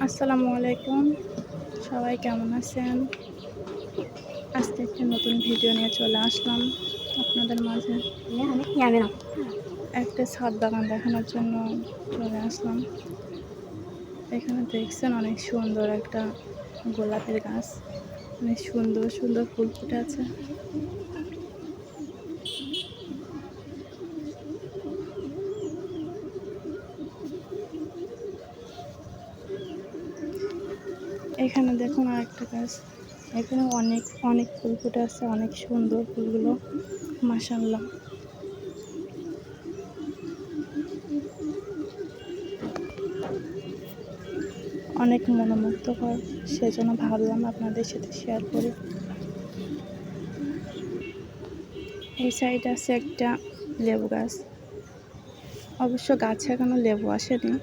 আসসালামু আলাইকুম, সবাই কেমন আছেন? আজকে একটা নতুন ভিডিও নিয়ে চলে আসলাম আপনাদের মাঝে। একটা ছাদ বাগান দেখানোর জন্য চলে আসলাম। এখানে দেখছেন অনেক সুন্দর একটা গোলাপের গাছ, অনেক সুন্দর সুন্দর ফুল ফুটে আছে। এখানে দেখুন আর একটা গাছ, এখানে অনেক অনেক ফুল ফুটে আছে, অনেক সুন্দর ফুলগুলো, মাশাআল্লাহ। অনেক মনোমুগ্ধকর, সেজন্য ভাবলাম আপনাদের সাথে শেয়ার করি। এই সাইডে আছে একটা লেবু গাছ, অবশ্য গাছে এখনো লেবু আসেনি।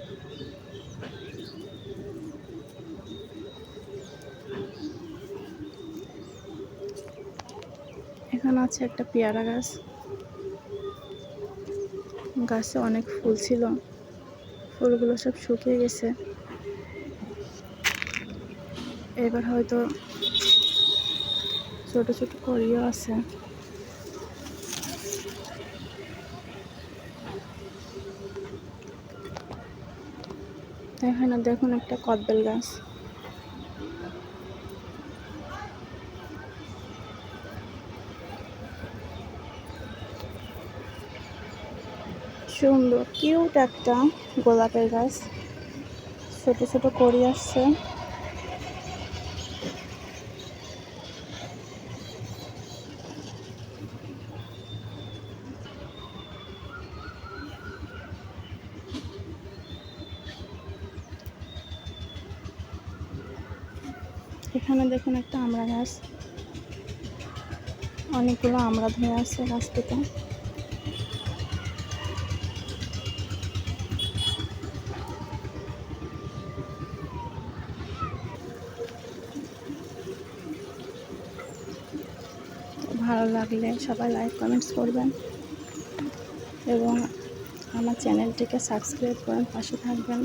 এখানে আছে একটা পেয়ারা গাছ, গাছে অনেক ফুল ছিল, ফুলগুলো সব শুকিয়ে গেছে, এবার হয়তো ছোট ছোট কলিও আছে। এখানে দেখুন একটা কদবেল গাছ, সুন্দর কিউট একটা গোলাপের গাছ, ছোট ছোট কলি আসছে। এখানে দেখুন একটা আমড়া গাছ, অনেকগুলো আমড়া ধরে আছে গাছটিতে। ভালো লাগলে সবাই লাইক কমেন্টস করবেন এবং আমার চ্যানেলটিকে সাবস্ক্রাইব করেন, পাশে থাকবেন।